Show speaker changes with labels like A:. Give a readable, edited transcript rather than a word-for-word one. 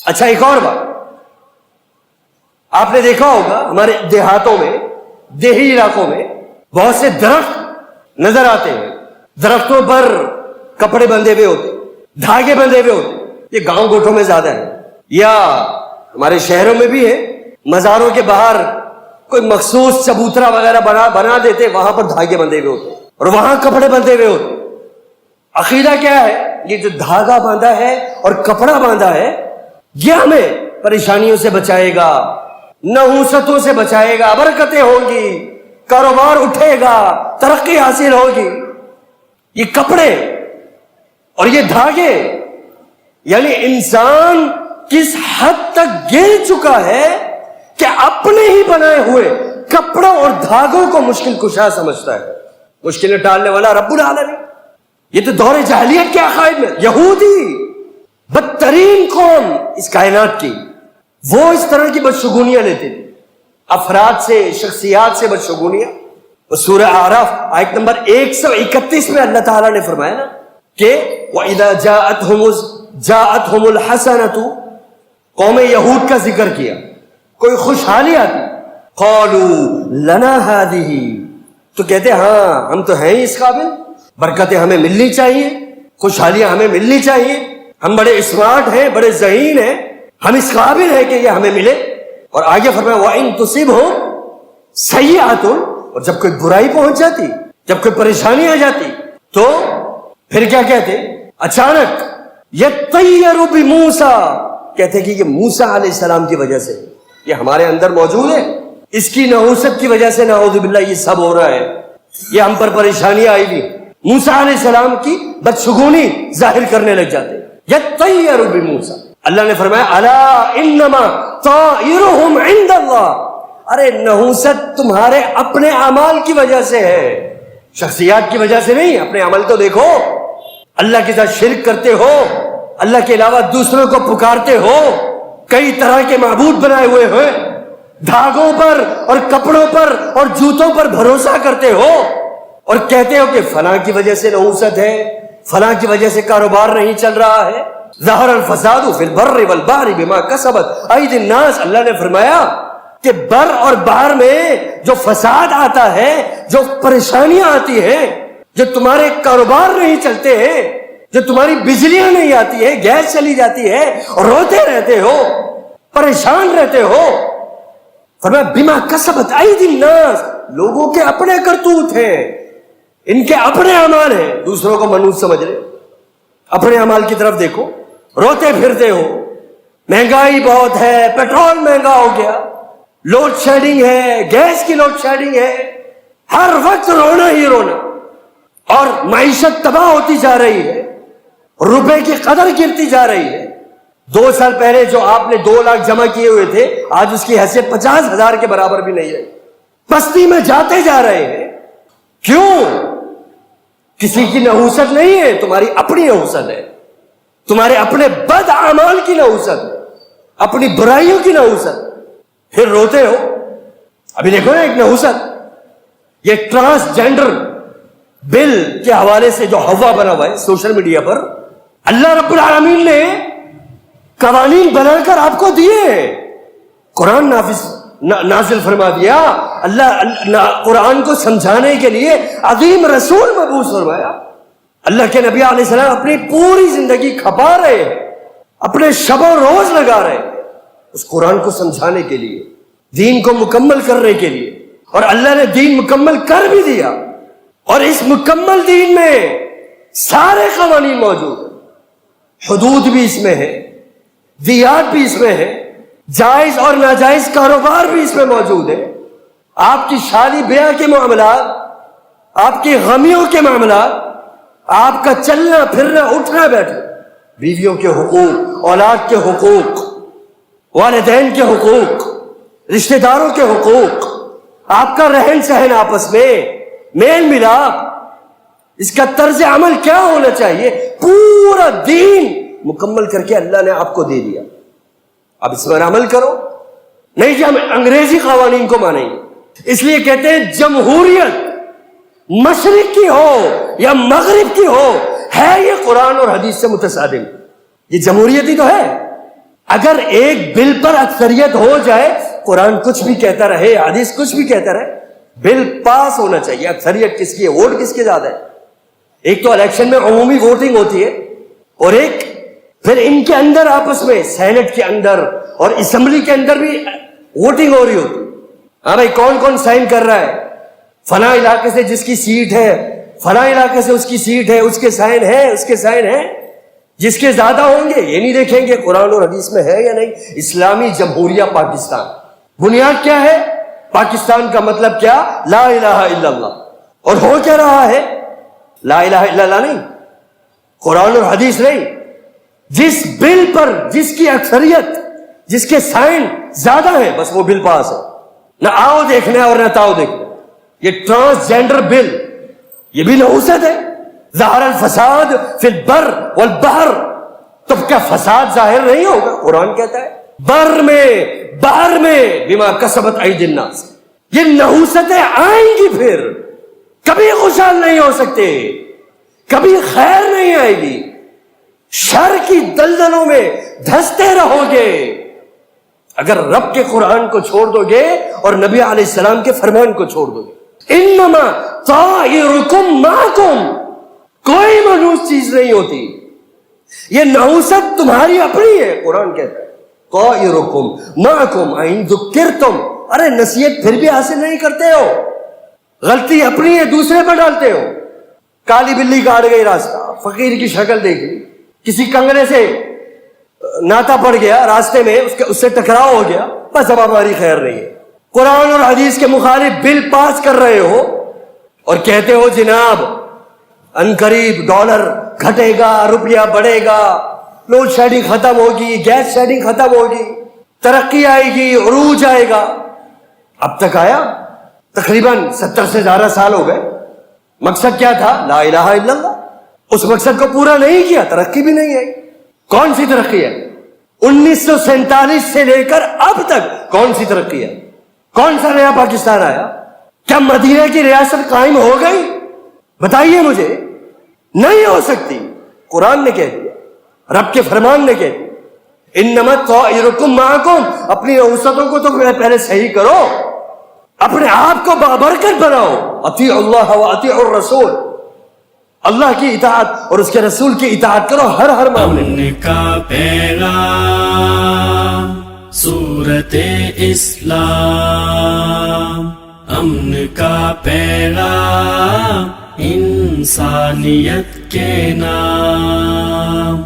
A: اچھا ایک اور بات آپ نے دیکھا ہوگا ہمارے دیہاتوں میں دیہی علاقوں میں بہت سے درخت نظر آتے ہیں، درختوں پر کپڑے بندھے ہوئے ہوتے، دھاگے بندھے ہوئے ہوتے، یہ گاؤں گوٹھوں میں زیادہ ہے، یا ہمارے شہروں میں بھی ہے، مزاروں کے باہر کوئی مخصوص چبوترا وغیرہ بنا دیتے، وہاں پر دھاگے بندھے ہوئے ہوتے اور وہاں کپڑے بندھے ہوئے ہوتے۔ عقیدہ کیا ہے؟ یہ جو دھاگا باندھا ہے اور کپڑا باندھا ہے یہ ہمیں پریشانیوں سے بچائے گا، نحوستوں سے بچائے گا، برکتیں ہوں گی، کاروبار اٹھے گا، ترقی حاصل ہوگی۔ یہ کپڑے اور یہ دھاگے، یعنی انسان کس حد تک گر چکا ہے کہ اپنے ہی بنائے ہوئے کپڑوں اور دھاگوں کو مشکل کشا سمجھتا ہے، مشکلیں ٹالنے والا رب العالمین۔ یہ تو دور جاہلیت کے عقائد میں، یہودی بدترین قوم اس کائنات کی، وہ اس طرح کی بدشگونیاں لیتے تھے، افراد سے، شخصیات سے بدشگونیاں۔ سورہ اعراف آیت نمبر 131 میں اللہ تعالیٰ نے فرمایا نا کہ وَإِذَا جَاءَتْهُمُ الْحَسَنَةُ، قوم یہود کا ذکر کیا، کوئی خوشحالی آتی، قَالُوا لَنَا هَذِهِ، تو کہتے ہاں ہم تو ہیں ہی اس قابل، برکتیں ہمیں ملنی چاہیے، خوشحالیاں ہمیں ملنی چاہیے، ہم بڑے اسمارٹ ہیں، بڑے ذہین ہیں، ہم اس قابل ہیں کہ یہ ہمیں ملے۔ اور آگے فرمایا وَإِن تُصِبْهُمْ سَيِّئَةٌ، اور جب کوئی برائی پہنچ جاتی، جب کوئی پریشانی آ جاتی تو پھر کیا کہتے؟ اچانک یطیروا بموسیٰ، کہتے کہ یہ موسیٰ علیہ السلام کی وجہ سے، یہ ہمارے اندر موجود ہے، اس کی نحوست کی وجہ سے نعوذ باللہ یہ سب ہو رہا ہے، یہ ہم پر پریشانی آئی بھی۔ موسیٰ علیہ السلام کی بدشگونی ظاہر کرنے لگ جاتے، یطیروا بموسیٰ۔ اللہ نے فرمایا الا انما طائرهم عند اللہ، ارے نحوست تمہارے اپنے اعمال کی وجہ سے ہے، شخصیات کی وجہ سے نہیں۔ اپنے عمل تو دیکھو، اللہ کے ساتھ شرک کرتے ہو، اللہ کے علاوہ دوسروں کو پکارتے ہو، کئی طرح کے معبود بنائے ہوئے ہیں، دھاگوں پر اور کپڑوں پر اور جوتوں پر بھروسہ کرتے ہو اور کہتے ہو کہ فلاں کی وجہ سے نحوست ہے، فلاں کی وجہ سے کاروبار نہیں چل رہا ہے۔ ظہر الفساد فی البر والبحر بما کسبت ایدی الناس، اللہ نے فرمایا کہ بر اور بحر میں جو فساد آتا ہے، جو پریشانیاں آتی ہیں، جو تمہارے کاروبار نہیں چلتے ہیں، جو تمہاری بجلیاں نہیں آتی ہے، گیس چلی جاتی ہے، روتے رہتے ہو، پریشان رہتے ہو، فرمایا بما کسبت ایدی الناس، لوگوں کے اپنے کرتوت ہیں، ان کے اپنے اعمال ہیں، دوسروں کو منحوس سمجھ رہے، اپنے اعمال کی طرف دیکھو، روتے پھرتے ہو، مہنگائی بہت ہے، پیٹرول مہنگا ہو گیا، لوڈ شیڈنگ ہے، گیس کی لوڈ شیڈنگ ہے، ہر وقت رونا ہی رونا، اور معیشت تباہ ہوتی جا رہی ہے، روپے کی قدر گرتی جا رہی ہے۔ 2 سال پہلے جو آپ نے 2 لاکھ جمع کیے ہوئے تھے، آج اس کی حیثیت 50,000 کے برابر بھی نہیں ہے، پستی میں جاتے جا رہے ہیں۔ کیوں؟ کسی کی نحوست نہیں ہے، تمہاری اپنی نحوست ہے، تمہارے اپنے بد اعمال کی نحوست، اپنی برائیوں کی نحوست، پھر روتے ہو۔ ابھی دیکھو نا ایک نحوست، یہ ٹرانسجینڈر بل کے حوالے سے جو ہوا بنا ہوا ہے سوشل میڈیا پر، اللہ رب العالمین نے قوانین بنا کر آپ کو دیے، قرآن نازل فرما دیا، اللہ قرآن کو سمجھانے کے لیے عظیم رسول مبعوث فرمایا۔ اللہ کے نبی علیہ السلام اپنی پوری زندگی کھپا رہے ہیں، اپنے شب و روز لگا رہے ہیں اس قرآن کو سمجھانے کے لیے، دین کو مکمل کرنے کے لیے، اور اللہ نے دین مکمل کر بھی دیا، اور اس مکمل دین میں سارے قوانین موجود ہیں، حدود بھی اس میں ہے، دیات بھی اس میں ہے، جائز اور ناجائز کاروبار بھی اس میں موجود ہے، آپ کی شادی بیاہ کے معاملات، آپ کی غمیوں کے معاملات، آپ کا چلنا پھرنا اٹھنا بیٹھنا، بیویوں کے حقوق، اولاد کے حقوق، والدین کے حقوق، رشتہ داروں کے حقوق، آپ کا رہن سہن آپس میں، میل ملاپ، اس کا طرز عمل کیا ہونا چاہیے، پورا دین مکمل کر کے اللہ نے آپ کو دے دیا۔ اب اس پر عمل کرو، نہیں کہ ہم انگریزی قوانین کو مانیں گے۔ اس لیے کہتے ہیں جمہوریت مشرق کی ہو یا مغرب کی ہو، ہے یہ قرآن اور حدیث سے متصادم، یہ جمہوریت ہی تو ہے۔ اگر ایک بل پر اکثریت ہو جائے، قرآن کچھ بھی کہتا رہے، حدیث کچھ بھی کہتا رہے، بل پاس ہونا چاہیے۔ اکثریت کس کی ہے؟ ووٹ کس کے زیادہ ہے؟ ایک تو الیکشن میں عمومی ووٹنگ ہوتی ہے، اور ایک پھر ان کے اندر آپس میں سینٹ کے اندر اور اسمبلی کے اندر بھی ووٹنگ ہو رہی ہوتی۔ ہاں بھائی، کون کون سائن کر رہا ہے؟ فلاں علاقے سے جس کی سیٹ ہے، فلاں علاقے سے اس کی سیٹ ہے، اس کے سائن ہے، اس کے سائن ہے۔ جس کے زیادہ ہوں گے یہ نہیں دیکھیں گے قرآن اور حدیث میں ہے یا نہیں۔ اسلامی جمہوریہ پاکستان، بنیاد کیا ہے؟ پاکستان کا مطلب کیا؟ لا الہ الا اللہ۔ اور ہو کیا رہا ہے؟ لا الہ الا اللہ نہیں، قرآن اور حدیث نہیں۔ جس بل پر جس کی اکثریت، جس کے سائن زیادہ ہیں، بس وہ بل پاس ہے۔ نہ آؤ دیکھنا ہے اور نہ تاؤ دیکھنا۔ یہ ٹرانسجینڈر بل، یہ بھی نحوست ہے۔ ظہر الفساد فی البر والبحر، تو کیا فساد ظاہر نہیں ہوگا؟ قرآن کہتا ہے بر میں بحر میں بما کسبت ایدی الناس۔ یہ نحوستیں آئیں گی، پھر کبھی خوشحال نہیں ہو سکتے، کبھی خیر نہیں آئے گی، شر کی دلدلوں میں دھستے رہو گے اگر رب کے قرآن کو چھوڑ دو گے اور نبی علیہ السلام کے فرمان کو چھوڑ دو گے۔ انما طائرکم معکم، کوئی منحوس چیز نہیں ہوتی، یہ نحوست تمہاری اپنی ہے۔ قرآن کہتا ہے طائرکم معکم ان ذکرتم، ارے نصیحت پھر بھی حاصل نہیں کرتے ہو، غلطی اپنی ہے، دوسرے پر ڈالتے ہو۔ کالی بلی کاٹ گئی راستہ، فقیر کی شکل دیکھ لی، کسی کنگرے سے ناتا پڑ گیا راستے میں، اس سے ٹکراؤ ہو گیا، بس اب ہماری خیر نہیں ہے۔ قرآن اور حدیث کے مخالف بل پاس کر رہے ہو اور کہتے ہو جناب انقریب ڈالر گھٹے گا، روپیہ بڑھے گا، لوڈ شیڈنگ ختم ہوگی، گیس شیڈنگ ختم ہوگی، ترقی آئے گی، عروج آئے گا۔ اب تک آیا؟ تقریباً 70 سے زیادہ سال ہو گئے۔ مقصد کیا تھا؟ لا الہ الا اللہ۔ اس مقصد کو پورا نہیں کیا، ترقی بھی نہیں آئی۔ کون سی ترقی ہے؟ 1947 سے لے کر اب تک کون سی ترقی ہے؟ کون سا نیا پاکستان آیا؟ کیا مدینہ کی ریاست قائم ہو گئی؟ بتائیے مجھے، نہیں ہو سکتی۔ قرآن نے کہہ دیا، رب کے فرمان نے کہہ دیا انما طائرکم معکم۔ اپنی نحوستوں کو تو پہلے صحیح کرو، اپنے آپ کو بابرکت بناؤ۔ اطیعوا اللہ واطیعوا الرسول، اللہ کی اطاعت اور اس کے رسول کی اطاعت کرو ہر معاملے میں۔
B: امن کا پیغام سورت اسلام، امن کا پیغام انسانیت کے نام۔